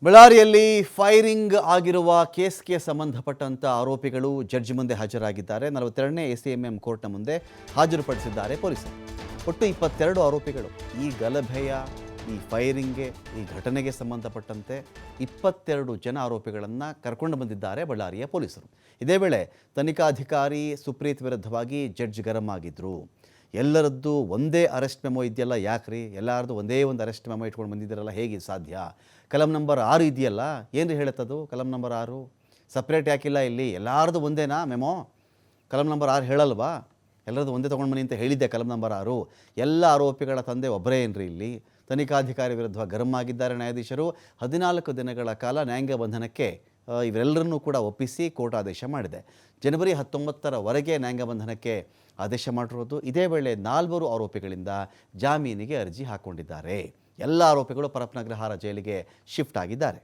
ಬಳ್ಳಾರಿಯಲ್ಲಿ ಫೈರಿಂಗ್ ಆಗಿರುವ ಕೇಸ್ಗೆ ಸಂಬಂಧಪಟ್ಟಂತ ಆರೋಪಿಗಳು ಜಡ್ಜ್ ಮುಂದೆ ಹಾಜರಾಗಿದ್ದಾರೆ. 42ನೇ ಎಸಿಎಂಎಂ ಕೋರ್ಟ್ನ ಮುಂದೆ ಹಾಜರುಪಡಿಸಿದ್ದಾರೆ ಪೊಲೀಸರು. ಒಟ್ಟು 22 ಆರೋಪಿಗಳು. ಈ ಗಲಭೆಯ, ಈ ಫೈರಿಂಗ್ಗೆ, ಈ ಘಟನೆಗೆ ಸಂಬಂಧಪಟ್ಟಂತೆ 22 ಜನ ಆರೋಪಿಗಳನ್ನು ಕರ್ಕೊಂಡು ಬಂದಿದ್ದಾರೆ ಬಳ್ಳಾರಿಯ ಪೊಲೀಸರು. ಇದೇ ವೇಳೆ ತನಿಖಾಧಿಕಾರಿ ಸುಪ್ರೀತ್ ವಿರುದ್ಧವಾಗಿ ಜಡ್ಜ್ ಗರಂ ಆಗಿದ್ರು. ಎಲ್ಲರದ್ದು ಒಂದೇ ಅರೆಸ್ಟ್ ಮೆಮೊ ಇದೆಯಲ್ಲ, ಯಾಕ್ರಿ ಎಲ್ಲರದ್ದು ಒಂದೇ ಒಂದು ಅರೆಸ್ಟ್ ಮೆಮೊ ಇಟ್ಕೊಂಡು ಬಂದಿದ್ದೀರಲ್ಲ, ಹೇಗೆ ಸಾಧ್ಯ? ಕಲಂ ನಂಬರ್ 6 ಇದೆಯಲ್ಲ, ಏನು ಹೇಳುತ್ತದು ಕಲಂ ನಂಬರ್ 6? ಸಪ್ರೇಟ್ ಯಾಕಿಲ್ಲ ಇಲ್ಲಿ? ಎಲ್ಲರದ್ದು ಒಂದೇನಾ ಮೆಮೊ? ಕಲಂ ನಂಬರ್ 6 ಹೇಳಲ್ವಾ? ಎಲ್ಲರದ್ದು ಒಂದೇ ತೊಗೊಂಡು ಬನ್ನಿ ಅಂತ ಹೇಳಿದ್ದೆ ಕಲಂ ನಂಬರ್ 6. ಎಲ್ಲ ಆರೋಪಿಗಳ ತಂದೆ ಒಬ್ಬರೇ ಏನ್ರಿ ಇಲ್ಲಿ? ತನಿಖಾಧಿಕಾರಿ ವಿರುದ್ಧ ಗರಂ ಆಗಿದ್ದಾರೆ ನ್ಯಾಯಾಧೀಶರು. 14 ದಿನಗಳ ಕಾಲ ನ್ಯಾಯಾಂಗ ಬಂಧನಕ್ಕೆ ಇವರೆಲ್ಲರನ್ನೂ ಕೂಡ ಒಪ್ಪಿಸಿ ಕೋರ್ಟ್ ಆದೇಶ ಮಾಡಿದೆ. ಜನವರಿ 19ರವರೆಗೆ ನ್ಯಾಯಾಂಗ ಬಂಧನಕ್ಕೆ ಆದೇಶ ಮಾಡಿರೋದು. ಇದೇ ವೇಳೆ 4 ಆರೋಪಿಗಳಿಂದ ಜಾಮೀನಿಗೆ ಅರ್ಜಿ ಹಾಕ್ಕೊಂಡಿದ್ದಾರೆ. ಎಲ್ಲ ಆರೋಪಿಗಳು ಪರಪ್ಪನಗ್ರಹಾರ ಜೈಲಿಗೆ ಶಿಫ್ಟ್ ಆಗಿದ್ದಾರೆ.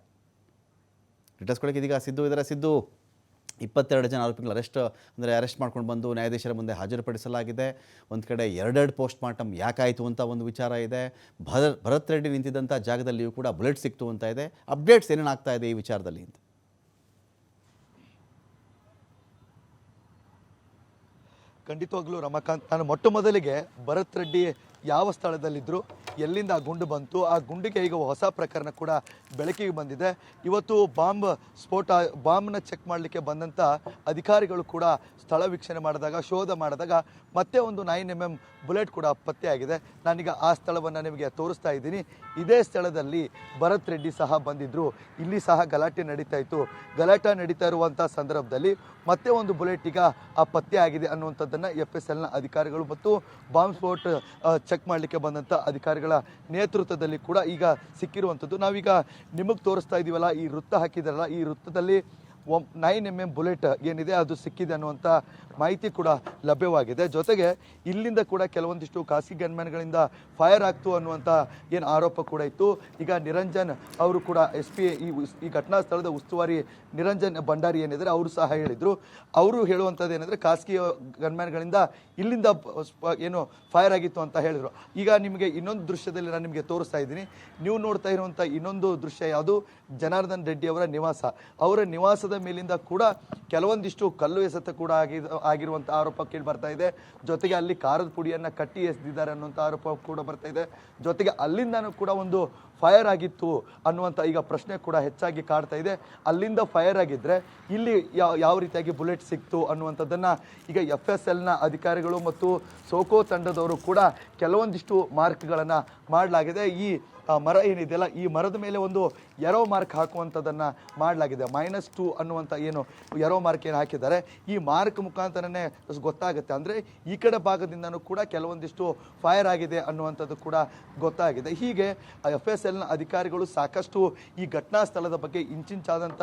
ಡೀಟೇಲ್ಸ್ ಕೊಡೋಕೆ ಇದೀಗ ಸಿದ್ದು ಇದ್ದಾರೆ. ಸಿದ್ದು, 22 ಜನ ಆರೋಪಿಗಳು ಅರೆಸ್ಟ್ ಮಾಡ್ಕೊಂಡು ಬಂದು ನ್ಯಾಯಾಧೀಶರ ಮುಂದೆ ಹಾಜರುಪಡಿಸಲಾಗಿದೆ. ಒಂದು ಕಡೆ 2 ಪೋಸ್ಟ್ ಮಾರ್ಟಮ್ ಯಾಕಾಯಿತು ಅಂತ ಒಂದು ವಿಚಾರ ಇದೆ. ಭರತ್ ರೆಡ್ಡಿ ನಿಂತಿದ್ದಂಥ ಜಾಗದಲ್ಲಿಯೂ ಕೂಡ ಬುಲೆಟ್ ಸಿಕ್ತು ಅಂತ ಇದೆ. ಅಪ್ಡೇಟ್ಸ್ ಏನೇನಾಗ್ತಾ ಇದೆ ಈ ವಿಚಾರದಲ್ಲಿ ಅಂತ? ಖಂಡಿತವಾಗ್ಲೂ ರಮಾಕಾಂತ್, ನಾನು ಮೊಟ್ಟ ಮೊದಲಿಗೆ ಭರತ್ ರೆಡ್ಡಿ ಯಾವ ಸ್ಥಳದಲ್ಲಿದ್ದರು, ಎಲ್ಲಿಂದ ಆ ಗುಂಡು ಬಂತು, ಆ ಗುಂಡಿಗೆ ಈಗ ಹೊಸ ಪ್ರಕರಣ ಕೂಡ ಬೆಳಕಿಗೆ ಬಂದಿದೆ. ಇವತ್ತು ಬಾಂಬ್ನ ಚೆಕ್ ಮಾಡಲಿಕ್ಕೆ ಬಂದಂಥ ಅಧಿಕಾರಿಗಳು ಕೂಡ ಸ್ಥಳ ವೀಕ್ಷಣೆ ಮಾಡಿದಾಗ, ಶೋಧ ಮಾಡಿದಾಗ ಮತ್ತೆ ಒಂದು 9mm ಬುಲೆಟ್ ಕೂಡ ಪತ್ತೆಯಾಗಿದೆ. ನಾನೀಗ ಆ ಸ್ಥಳವನ್ನು ನಿಮಗೆ ತೋರಿಸ್ತಾ ಇದ್ದೀನಿ. ಇದೇ ಸ್ಥಳದಲ್ಲಿ ಭರತ್ ರೆಡ್ಡಿ ಸಹ ಬಂದಿದ್ದರು. ಇಲ್ಲಿ ಸಹ ಗಲಾಟೆ ನಡೀತಾ ಇತ್ತು. ಗಲಾಟೆ ನಡೀತಾ ಇರುವಂಥ ಸಂದರ್ಭದಲ್ಲಿ ಮತ್ತೆ ಒಂದು ಬುಲೆಟ್ ಈಗ ಆ ಪತ್ತೆ ಆಗಿದೆ ಅನ್ನುವಂಥದ್ದನ್ನು FSLನ ಅಧಿಕಾರಿಗಳು ಮತ್ತು ಬಾಂಬ್ ಸ್ಫೋಟ್ ಚೆಕ್ ಮಾಡಲಿಕ್ಕೆ ಬಂದಂಥ ಅಧಿಕಾರಿಗಳ ನೇತೃತ್ವದಲ್ಲಿ ಕೂಡ ಈಗ ಸಿಕ್ಕಿರುವಂಥದ್ದು. ನಾವೀಗ ನಿಮಗೆ ತೋರಿಸ್ತಾ ಇದ್ದೀವಲ್ಲ, ಈ ವೃತ್ತ ಹಾಕಿದಾರಲ್ಲ, ಈ ವೃತ್ತದಲ್ಲಿ 9mm ಬುಲೆಟ್ ಏನಿದೆ ಅದು ಸಿಕ್ಕಿದೆ ಅನ್ನುವಂಥ ಮಾಹಿತಿ ಕೂಡ ಲಭ್ಯವಾಗಿದೆ. ಜೊತೆಗೆ ಇಲ್ಲಿಂದ ಕೂಡ ಕೆಲವೊಂದಿಷ್ಟು ಖಾಸಗಿ ಗನ್ಮ್ಯಾನ್ಗಳಿಂದ ಫೈರ್ ಆಗ್ತು ಅನ್ನುವಂಥ ಏನು ಆರೋಪ ಕೂಡ ಇತ್ತು. ಈಗ ನಿರಂಜನ್ ಅವರು ಕೂಡ SP ಈ ಘಟನಾ ಸ್ಥಳದ ಉಸ್ತುವಾರಿ ನಿರಂಜನ್ ಭಂಡಾರಿ ಏನಿದ್ದಾರೆ ಅವರು ಸಹ ಹೇಳಿದರು. ಅವರು ಹೇಳುವಂಥದ್ದು ಏನಂದರೆ ಖಾಸಗಿ ಗನ್ಮ್ಯಾನ್ಗಳಿಂದ ಇಲ್ಲಿಂದ ಏನು ಫೈರ್ ಆಗಿತ್ತು ಅಂತ ಹೇಳಿದರು. ಈಗ ನಿಮಗೆ ಇನ್ನೊಂದು ದೃಶ್ಯದಲ್ಲಿ ನಾನು ನಿಮಗೆ ತೋರಿಸ್ತಾ ಇದ್ದೀನಿ. ನೀವು ನೋಡ್ತಾ ಇರುವಂಥ ಇನ್ನೊಂದು ದೃಶ್ಯ ಯಾವುದು? ಜನಾರ್ದನ್ ರೆಡ್ಡಿ ಅವರ ನಿವಾಸ. ಅವರ ನಿವಾಸದ ಮೇಲಿಂದ ಕೂಡ ಕೆಲವೊಂದಿಷ್ಟು ಕಲ್ಲು ಎಸೆತ ಕೂಡ ಆಗಿರುವಂಥ ಆರೋಪ ಕೇಳಿ ಬರ್ತಾ ಇದೆ. ಜೊತೆಗೆ ಅಲ್ಲಿ ಖಾರದ ಪುಡಿಯನ್ನು ಕಟ್ಟಿ ಎಸೆದಿದ್ದಾರೆ ಅನ್ನುವಂಥ ಆರೋಪ ಕೂಡ ಬರ್ತಾ ಇದೆ. ಜೊತೆಗೆ ಅಲ್ಲಿಂದನೂ ಕೂಡ ಒಂದು ಫೈರ್ ಆಗಿತ್ತು ಅನ್ನುವಂಥ ಈಗ ಪ್ರಶ್ನೆ ಕೂಡ ಹೆಚ್ಚಾಗಿ ಕಾಡ್ತಾ ಇದೆ. ಅಲ್ಲಿಂದ ಫೈರ್ ಆಗಿದ್ದರೆ ಇಲ್ಲಿ ಯಾವ ರೀತಿಯಾಗಿ ಬುಲೆಟ್ ಸಿಕ್ತು ಅನ್ನುವಂಥದ್ದನ್ನು ಈಗ FSLನ ಅಧಿಕಾರಿಗಳು ಮತ್ತು ಸೋಕೋ ತಂಡದವರು ಕೂಡ ಕೆಲವೊಂದಿಷ್ಟು ಮಾರ್ಕ್ಗಳನ್ನು ಮಾಡಲಾಗಿದೆ. ಈ ಮರ ಏನಿದೆಯಲ್ಲ, ಈ ಮರದ ಮೇಲೆ ಒಂದು ಎರೋ ಮಾರ್ಕ್ ಹಾಕುವಂಥದ್ದನ್ನು ಮಾಡಲಾಗಿದೆ. -2 ಅನ್ನುವಂಥ ಏನು ಎರೋ ಮಾರ್ಕ್ ಏನು ಹಾಕಿದ್ದಾರೆ, ಈ ಮಾರ್ಕ್ ಮುಖಾಂತರನೇ ಗೊತ್ತಾಗುತ್ತೆ. ಅಂದರೆ ಈ ಕಡೆ ಭಾಗದಿಂದನೂ ಕೂಡ ಕೆಲವೊಂದಿಷ್ಟು ಫೈರ್ ಆಗಿದೆ ಅನ್ನುವಂಥದ್ದು ಕೂಡ ಗೊತ್ತಾಗಿದೆ. ಹೀಗೆ FSLನ ಅಧಿಕಾರಿಗಳು ಸಾಕಷ್ಟು ಈ ಘಟನಾ ಸ್ಥಳದ ಬಗ್ಗೆ ಇಂಚಿಂಚಾದಂಥ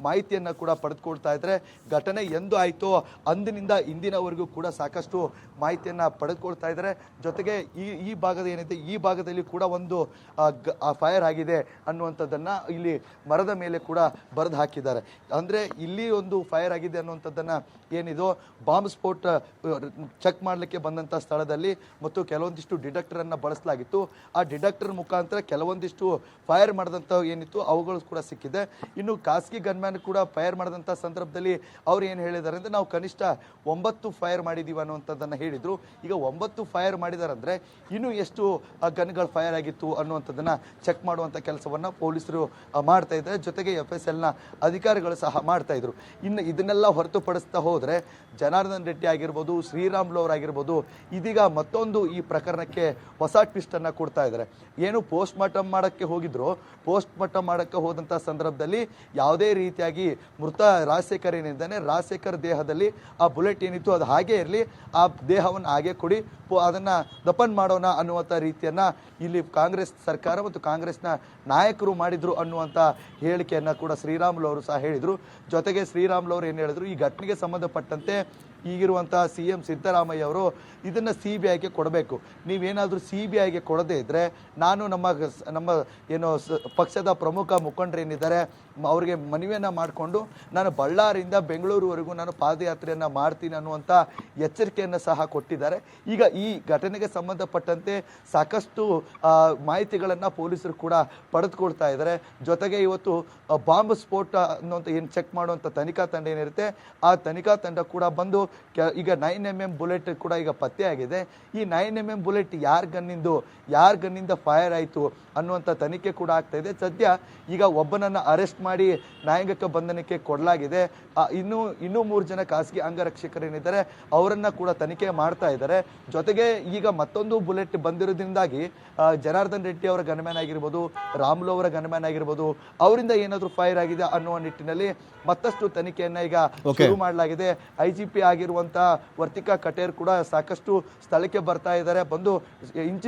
ಮಾಹಿತಿಯನ್ನು ಕೂಡ ಪಡೆದುಕೊಳ್ತಾ ಇದ್ದಾರೆ. ಘಟನೆ ಎಂದು ಆಯಿತೋ ಅಂದಿನಿಂದ ಇಂದಿನವರೆಗೂ ಕೂಡ ಸಾಕಷ್ಟು ಮಾಹಿತಿಯನ್ನು ಪಡೆದುಕೊಳ್ತಾ ಇದ್ದಾರೆ. ಜೊತೆಗೆ ಈ ಭಾಗದ ಏನಿದೆ, ಈ ಭಾಗದಲ್ಲಿ ಕೂಡ ಒಂದು ಫೈರ್ ಆಗಿದೆ ಅನ್ನುವಂಥದ್ದನ್ನು ಇಲ್ಲಿ ಮರದ ಮೇಲೆ ಕೂಡ ಬರೆದು ಹಾಕಿದ್ದಾರೆ. ಅಂದರೆ ಇಲ್ಲಿ ಒಂದು ಫೈರ್ ಆಗಿದೆ ಅನ್ನುವಂಥದ್ದನ್ನು ಏನಿದೋ ಬಾಂಬ್ ಸ್ಫೋಟ್ ಚೆಕ್ ಮಾಡಲಿಕ್ಕೆ ಬಂದಂಥ ಸ್ಥಳದಲ್ಲಿ ಮತ್ತು ಕೆಲವೊಂದಿಷ್ಟು ಡಿಟೆಕ್ಟರನ್ನು ಬಳಸಲಾಗಿತ್ತು. ಆ ಡಿಟೆಕ್ಟರ್ ಮುಖಾಂತರ ಕೆಲವೊಂದಿಷ್ಟು ಫೈರ್ ಮಾಡಿದಂಥ ಏನಿತ್ತು ಅವುಗಳು ಕೂಡ ಸಿಕ್ಕಿದೆ. ಇನ್ನು ಖಾಸಗಿ ಗನ್ಮ್ಯಾನ್ ಕೂಡ ಫೈರ್ ಮಾಡಿದಂಥ ಸಂದರ್ಭದಲ್ಲಿ ಅವ್ರು ಏನು ಹೇಳಿದ್ದಾರೆ ಅಂದರೆ, ನಾವು ಕನಿಷ್ಠ 9 ಫೈರ್ ಮಾಡಿದ್ದೀವಿ ಅನ್ನುವಂಥದ್ದನ್ನು ಹೇಳಿದರು. ಈಗ 9 ಫೈರ್ ಮಾಡಿದ್ದಾರೆ ಅಂದರೆ ಇನ್ನೂ ಎಷ್ಟು ಗನ್ಗಳು ಫೈರ್ ಆಗಿತ್ತು ಅನ್ನುವಂಥದ್ದನ್ನು ಚೆಕ್ ಮಾಡುವಂಥ ಕೆಲಸವನ್ನು ಪೊಲೀಸರು ಮಾಡ್ತಾ ಇದ್ದಾರೆ. ಜೊತೆಗೆ FSLನ ಅಧಿಕಾರಿಗಳು ಸಹ ಮಾಡ್ತಾ ಇದ್ರು. ಇನ್ನು ಇದನ್ನೆಲ್ಲ ಹೊರತುಪಡಿಸ್ತಾ ಹೋದರೆ ಜನಾರ್ದನ್ ರೆಡ್ಡಿ ಆಗಿರ್ಬೋದು, ಶ್ರೀರಾಮುಲು ಅವರಾಗಿರ್ಬೋದು, ಇದೀಗ ಮತ್ತೊಂದು ಈ ಪ್ರಕರಣಕ್ಕೆ ಹೊಸ ಟ್ವಿಸ್ಟನ್ನು ಕೊಡ್ತಾ ಇದ್ದಾರೆ. ಏನು ಪೋಸ್ಟ್ ಮಾರ್ಟಮ್ ಮಾಡೋಕ್ಕೆ ಹೋಗಿದ್ರು, ಪೋಸ್ಟ್ ಮಾರ್ಟಮ್ ಮಾಡೋಕ್ಕೆ ಹೋದಂಥ ಸಂದರ್ಭದಲ್ಲಿ ಯಾವುದೇ ರೀತಿಯಾಗಿ ಮೃತ ರಾಜಶೇಖರ್ ಏನಿದ್ದಾನೆ, ರಾಜಶೇಖರ್ ದೇಹದಲ್ಲಿ ಆ ಬುಲೆಟ್ ಏನಿತ್ತು ಅದು ಹಾಗೇ ಇರಲಿ, ಆ ದೇಹವನ್ನು ಹಾಗೆ ಕೊಡಿ, ಅದನ್ನು ದಫನ್ ಮಾಡೋಣ ಅನ್ನುವಂಥ ರೀತಿಯನ್ನು ಇಲ್ಲಿ ಕಾಂಗ್ರೆಸ್ ಸರ್ಕಾರ ಮತ್ತು ಕಾಂಗ್ರೆಸ್ನ ನಾಯಕರು ಮಾಡಿದರು ಅನ್ನುವಂಥ ಹೇಳಿಕೆಯನ್ನು ಕೂಡ ಶ್ರೀರಾಮುಲು ಅವರು ಸಹ ಹೇಳಿದರು. ಜೊತೆಗೆ ಶ್ರೀರಾಮುಲು ಅವರು ಏನು ಹೇಳಿದ್ರು, ಈ ಘಟನೆಗೆ ಸಂಬಂಧಪಟ್ಟಂತೆ ಈಗಿರುವಂತಹ CM ಸಿದ್ದರಾಮಯ್ಯ ಅವರು ಇದನ್ನ CBIಗೆ ಕೊಡಬೇಕು. ನೀವೇನಾದರೂ CBIಗೆ ಕೊಡದೇ ಇದ್ರೆ ನಾನು ನಮ್ಮ ಏನು ಪಕ್ಷದ ಪ್ರಮುಖ ಮುಖಂಡರೇನಿದ್ದಾರೆ ಅವರಿಗೆ ಮನವಿಯನ್ನ ಮಾಡಿಕೊಂಡು ನಾನು ಬಳ್ಳಾರಿಯಿಂದ ಬೆಂಗಳೂರುವರೆಗೂ ನಾನು ಪಾದಯಾತ್ರೆಯನ್ನ ಮಾಡ್ತೀನಿ ಅನ್ನುವಂಥ ಎಚ್ಚರಿಕೆಯನ್ನು ಸಹ ಕೊಟ್ಟಿದ್ದಾರೆ. ಈಗ ಈ ಘಟನೆಗೆ ಸಂಬಂಧಪಟ್ಟಂತೆ ಸಾಕಷ್ಟು ಮಾಹಿತಿಗಳನ್ನು ಪೊಲೀಸರು ಕೂಡ ಪಡೆದುಕೊಳ್ತಾ ಇದ್ದಾರೆ. ಜೊತೆಗೆ ಇವತ್ತು ಬಾಂಬ್ ಸ್ಫೋಟ ಅನ್ನುವಂಥ ಏನು ಚೆಕ್ ಮಾಡುವಂಥ ತನಿಖಾ ತಂಡ ಏನಿರುತ್ತೆ ಆ ತನಿಖಾ ತಂಡ ಕೂಡ ಬಂದು ಈಗ 9mm ಬುಲೆಟ್ ಕೂಡ ಈಗ ಪತ್ತೆಯಾಗಿದೆ. ಈ 9mm ಬುಲೆಟ್ ಯಾರ ಗನ್ನಿಂದ ಫೈರ್ ಆಯಿತು ಅನ್ನುವಂಥ ತನಿಖೆ ಕೂಡ ಆಗ್ತಾ ಇದೆ. ಸದ್ಯ ಈಗ ಒಬ್ಬನನ್ನು ಅರೆಸ್ಟ್ ಮಾಡಿ ನ್ಯಾಯಾಂಗಿಕ ಬಂಧನಕ್ಕೆ ಕೊಡಲಾಗಿದೆ. ಇನ್ನೂ 3 ಜನ ಖಾಸಗಿ ಅಂಗರಕ್ಷಕರೇನಿದ್ದಾರೆ ಅವರನ್ನ ಕೂಡ ತನಿಖೆ ಮಾಡ್ತಾ ಇದ್ದಾರೆ. ಜೊತೆಗೆ ಈಗ ಮತ್ತೊಂದು ಬುಲೆಟ್ ಬಂದಿರೋದ್ರಿಂದಾಗಿ ಜನಾರ್ದನ್ ರೆಡ್ಡಿ ಅವರ ಗನ್ಮ್ಯಾನ್ ಆಗಿರ್ಬೋದು, ರಾಮುಲು ಅವರ ಗನ್ಮ್ಯಾನ್ ಆಗಿರ್ಬೋದು, ಅವರಿಂದ ಏನಾದರೂ ಫೈರ್ ಆಗಿದೆ ಅನ್ನುವ ನಿಟ್ಟಿನಲ್ಲಿ ಮತ್ತಷ್ಟು ತನಿಖೆಯನ್ನ ಈಗ ಶುರು ಮಾಡಲಾಗಿದೆ. IGP ಆಗಿರುವಂತಹ ವರ್ತಿಕಾ ಕಟೇರ್ ಕೂಡ ಸಾಕಷ್ಟು ಸ್ಥಳಕ್ಕೆ ಬರ್ತಾ ಇದ್ದಾರೆ. ಬಂದು